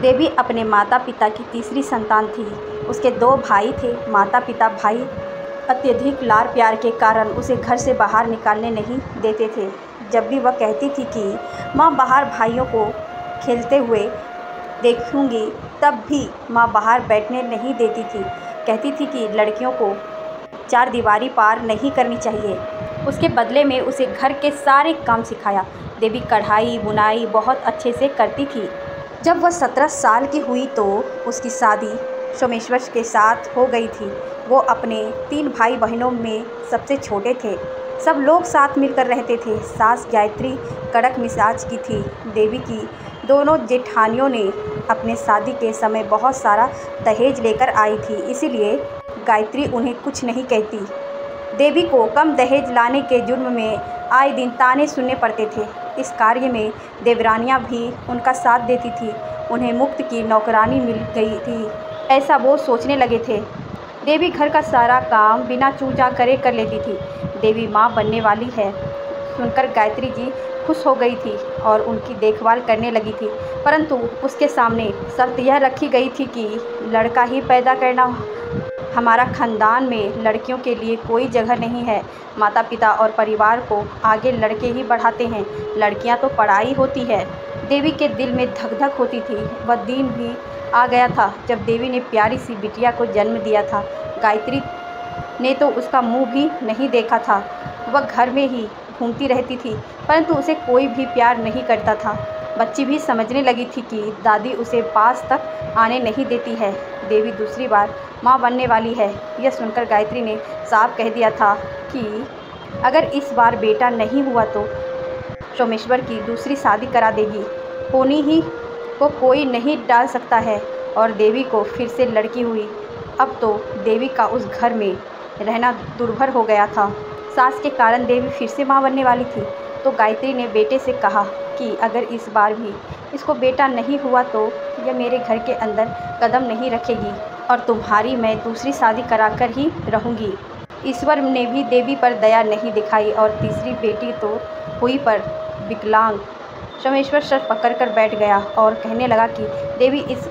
देवी अपने माता पिता की तीसरी संतान थी। उसके 2 भाई थे। माता पिता भाई अत्यधिक लाड़ प्यार के कारण उसे घर से बाहर निकालने नहीं देते थे। जब भी वह कहती थी कि माँ बाहर भाइयों को खेलते हुए देखूंगी, तब भी माँ बाहर बैठने नहीं देती थी। कहती थी कि लड़कियों को 4 दीवारी पार नहीं करनी चाहिए। उसके बदले में उसे घर के सारे काम सिखाया। देवी कढ़ाई बुनाई बहुत अच्छे से करती थी। जब वह 17 साल की हुई तो उसकी शादी सोमेश्वर के साथ हो गई थी। वो अपने 3 भाई बहनों में सबसे छोटे थे। सब लोग साथ मिलकर रहते थे। सास गायत्री कड़क मिजाज की थी। देवी की दोनों जेठानियों ने अपने शादी के समय बहुत सारा दहेज लेकर आई थी, इसीलिए गायत्री उन्हें कुछ नहीं कहती। देवी को कम दहेज लाने के जुर्म में आए दिन ताने सुनने पड़ते थे। इस कार्य में देवरानियां भी उनका साथ देती थी। उन्हें मुफ्त की नौकरानी मिल गई थी, ऐसा वो सोचने लगे थे। देवी घर का सारा काम बिना चूँ-चाँ करे कर लेती थी। देवी माँ बनने वाली है सुनकर गायत्री जी खुश हो गई थी और उनकी देखभाल करने लगी थी, परंतु उसके सामने शर्त यह रखी गई थी कि लड़का ही पैदा करना। हमारा खानदान में लड़कियों के लिए कोई जगह नहीं है। माता पिता और परिवार को आगे लड़के ही बढ़ाते हैं, लड़कियां तो पढ़ाई होती है। देवी के दिल में धक धक होती थी। वह दिन भी आ गया था जब देवी ने प्यारी सी बिटिया को जन्म दिया था। गायत्री ने तो उसका मुंह भी नहीं देखा था। वह घर में ही घूमती रहती थी, परंतु उसे कोई भी प्यार नहीं करता था। बच्ची भी समझने लगी थी कि दादी उसे पास तक आने नहीं देती है। देवी दूसरी बार माँ बनने वाली है, यह सुनकर गायत्री ने साफ कह दिया था कि अगर इस बार बेटा नहीं हुआ तो सोमेश्वर की दूसरी शादी करा देगी। होनी ही को कोई नहीं डाल सकता है। और देवी को फिर से लड़की हुई। अब तो देवी का उस घर में रहना दुर्भर हो गया था। सास के कारण देवी फिर से माँ बनने वाली थी। तो गायत्री ने बेटे से कहा कि अगर इस बार भी इसको बेटा नहीं हुआ तो यह मेरे घर के अंदर कदम नहीं रखेगी और तुम्हारी मैं दूसरी शादी कराकर ही रहूँगी। ईश्वर ने भी देवी पर दया नहीं दिखाई और तीसरी बेटी तो हुई पर विकलांग। सोमेश्वर सर पकड़कर बैठ गया और कहने लगा कि देवी इस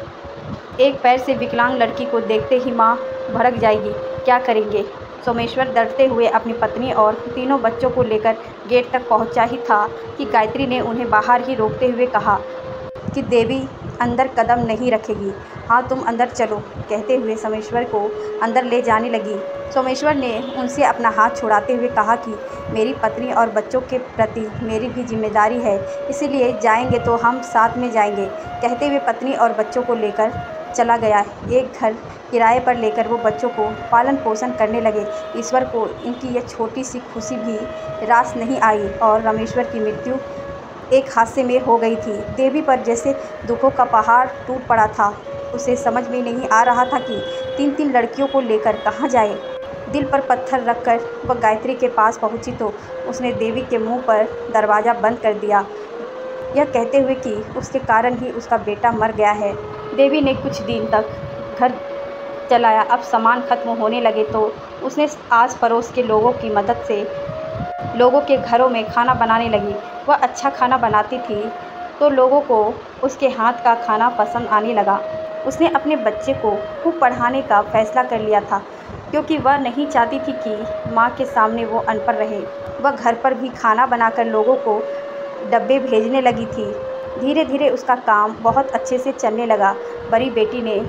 एक पैर से विकलांग लड़की को देखते ही माँ भड़क जाएगी, क्या करेंगे। सोमेश्वर डरते हुए अपनी पत्नी और तीनों बच्चों को लेकर गेट तक पहुंचा ही था कि गायत्री ने उन्हें बाहर ही रोकते हुए कहा कि देवी अंदर कदम नहीं रखेगी। हाँ, तुम अंदर चलो, कहते हुए सोमेश्वर को अंदर ले जाने लगी। सोमेश्वर ने उनसे अपना हाथ छुड़ाते हुए कहा कि मेरी पत्नी और बच्चों के प्रति मेरी भी जिम्मेदारी है, इसीलिए जाएंगे तो हम साथ में जाएंगे। कहते हुए पत्नी और बच्चों को लेकर चला गया। एक घर किराए पर लेकर वो बच्चों को पालन पोषण करने लगे। ईश्वर को इनकी यह छोटी सी खुशी भी रास नहीं आई और रामेश्वर की मृत्यु एक हादसे में हो गई थी। देवी पर जैसे दुखों का पहाड़ टूट पड़ा था। उसे समझ में नहीं आ रहा था कि 3 लड़कियों को लेकर कहाँ जाए। दिल पर पत्थर रखकर वह गायत्री के पास पहुंची तो उसने देवी के मुंह पर दरवाज़ा बंद कर दिया, यह कहते हुए कि उसके कारण ही उसका बेटा मर गया है। देवी ने कुछ दिन तक घर चलाया। अब सामान खत्म होने लगे तो उसने आस पड़ोस के लोगों की मदद से लोगों के घरों में खाना बनाने लगी। वह अच्छा खाना बनाती थी तो लोगों को उसके हाथ का खाना पसंद आने लगा। उसने अपने बच्चे को खूब पढ़ाने का फैसला कर लिया था, क्योंकि वह नहीं चाहती थी कि माँ के सामने वो अनपढ़ रहे। वह घर पर भी खाना बनाकर लोगों को डब्बे भेजने लगी थी। धीरे धीरे उसका काम बहुत अच्छे से चलने लगा। बड़ी बेटी ने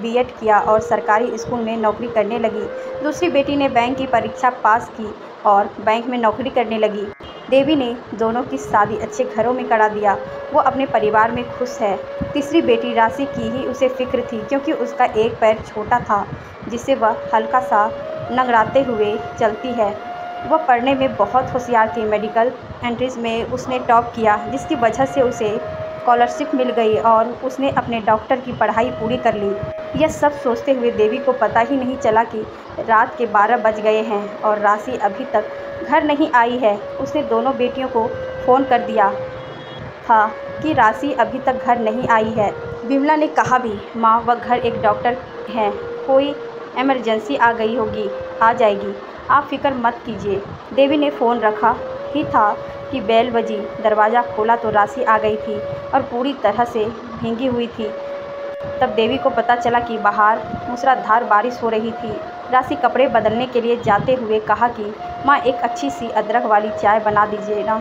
बीएड किया और सरकारी स्कूल में नौकरी करने लगी। दूसरी बेटी ने बैंक की परीक्षा पास की और बैंक में नौकरी करने लगी। देवी ने दोनों की शादी अच्छे घरों में करा दिया। वो अपने परिवार में खुश है। तीसरी बेटी राशि की ही उसे फिक्र थी, क्योंकि उसका एक पैर छोटा था जिसे वह हल्का सा नंगराते हुए चलती है। वह पढ़ने में बहुत होशियार थी। मेडिकल एंट्रेंस में उसने टॉप किया, जिसकी वजह से उसे स्कॉलरशिप मिल गई और उसने अपने डॉक्टर की पढ़ाई पूरी कर ली। यह सब सोचते हुए देवी को पता ही नहीं चला कि रात के 12 बज गए हैं और राशि अभी तक घर नहीं आई है। उसने दोनों बेटियों को फ़ोन कर दिया था कि राशि अभी तक घर नहीं आई है। विमला ने कहा भी, माँ वह घर एक डॉक्टर हैं, कोई इमरजेंसी आ गई होगी, आ जाएगी, आप फिक्र मत कीजिए। देवी ने फ़ोन रखा ही था कि बेल बजी। दरवाज़ा खोला तो राशि आ गई थी और पूरी तरह से भींगी हुई थी। तब देवी को पता चला कि बाहर मूसलाधार बारिश हो रही थी। राशि कपड़े बदलने के लिए जाते हुए कहा कि माँ, एक अच्छी सी अदरक वाली चाय बना दीजिए ना,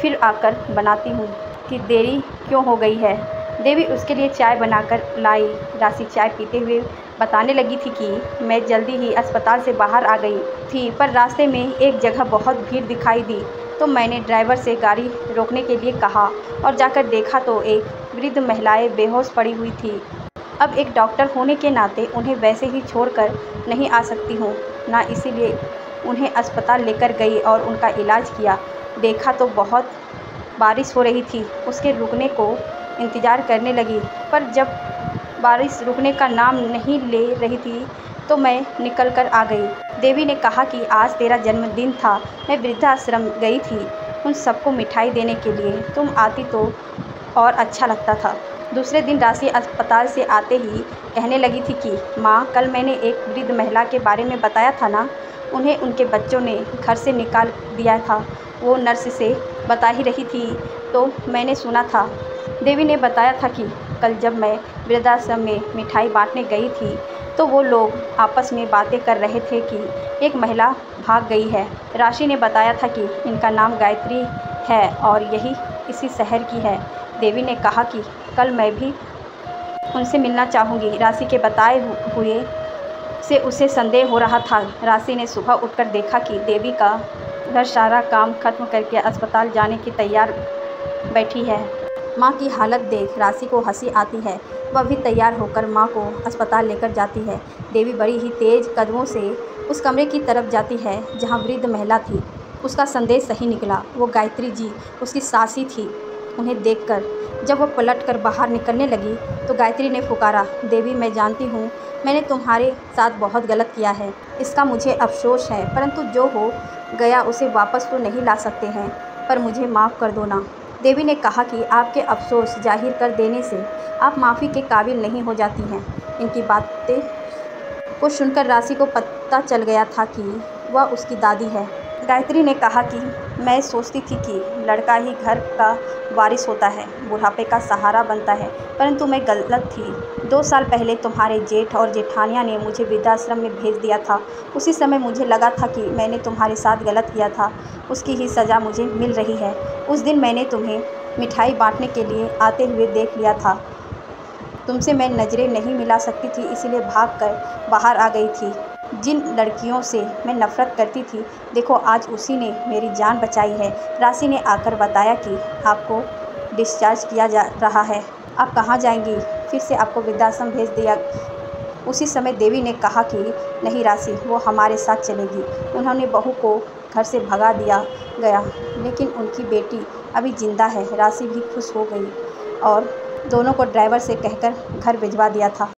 फिर आकर बनाती हूँ। कि देरी क्यों हो गई है? देवी उसके लिए चाय बनाकर लाई। राशि चाय पीते हुए बताने लगी थी कि मैं जल्दी ही अस्पताल से बाहर आ गई थी, पर रास्ते में एक जगह बहुत भीड़ दिखाई दी, तो मैंने ड्राइवर से गाड़ी रोकने के लिए कहा और जाकर देखा तो एक वृद्ध महिलाएं बेहोश पड़ी हुई थी। अब एक डॉक्टर होने के नाते उन्हें वैसे ही छोड़कर नहीं आ सकती हूँ ना, इसीलिए उन्हें अस्पताल लेकर गई और उनका इलाज किया। देखा तो बहुत बारिश हो रही थी, उसके रुकने को इंतज़ार करने लगी, पर जब बारिश रुकने का नाम नहीं ले रही थी तो मैं निकल कर आ गई। देवी ने कहा कि आज तेरा जन्मदिन था, मैं वृद्धाश्रम गई थी उन सबको मिठाई देने के लिए, तुम आती तो और अच्छा लगता था। दूसरे दिन राशि अस्पताल से आते ही कहने लगी थी कि माँ, कल मैंने एक वृद्ध महिला के बारे में बताया था ना, उन्हें उनके बच्चों ने घर से निकाल दिया था। वो नर्स से बता ही रही थी तो मैंने सुना था। देवी ने बताया था कि कल जब मैं वृद्धाश्रम में मिठाई बांटने गई थी तो वो लोग आपस में बातें कर रहे थे कि एक महिला भाग गई है। राशि ने बताया था कि इनका नाम गायत्री है और यही इसी शहर की है। देवी ने कहा कि कल मैं भी उनसे मिलना चाहूँगी। राशि के बताए हुए से उसे संदेह हो रहा था। राशि ने सुबह उठकर देखा कि देवी का घर सारा काम खत्म करके अस्पताल जाने की तैयार बैठी है। माँ की हालत देख राशि को हंसी आती है। वह भी तैयार होकर माँ को अस्पताल लेकर जाती है। देवी बड़ी ही तेज़ कदमों से उस कमरे की तरफ जाती है जहाँ वृद्ध महिला थी। उसका संदेश सही निकला, वो गायत्री जी उसकी सासी थी। उन्हें देखकर जब वह पलटकर बाहर निकलने लगी तो गायत्री ने पुकारा, देवी, मैं जानती हूँ मैंने तुम्हारे साथ बहुत गलत किया है, इसका मुझे अफसोस है, परंतु जो हो गया उसे वापस तो नहीं ला सकते हैं, पर मुझे माफ़ कर दो ना। देवी ने कहा कि आपके अफसोस जाहिर कर देने से आप माफ़ी के काबिल नहीं हो जाती हैं। इनकी बातें को सुनकर राशि को पता चल गया था कि वह उसकी दादी है। गायत्री ने कहा कि मैं सोचती थी कि लड़का ही घर का वारिस होता है, बुढ़ापे का सहारा बनता है, परंतु मैं गलत थी। 2 साल पहले तुम्हारे जेठ और जेठानिया ने मुझे वृद्धाश्रम में भेज दिया था। उसी समय मुझे लगा था कि मैंने तुम्हारे साथ गलत किया था, उसकी ही सज़ा मुझे मिल रही है। उस दिन मैंने तुम्हें मिठाई बांटने के लिए आते हुए देख लिया था। तुमसे मैं नज़रें नहीं मिला सकती थी, इसीलिए भागकर बाहर आ गई थी। जिन लड़कियों से मैं नफ़रत करती थी, देखो आज उसी ने मेरी जान बचाई है। राशि ने आकर बताया कि आपको डिस्चार्ज किया जा रहा है, आप कहाँ जाएंगी? फिर से आपको वृद्धाश्रम भेज दिया। उसी समय देवी ने कहा कि नहीं राशि, वो हमारे साथ चलेगी। उन्होंने बहू को घर से भगा दिया गया, लेकिन उनकी बेटी अभी जिंदा है। राशि भी खुश हो गई और दोनों को ड्राइवर से कहकर घर भिजवा दिया था।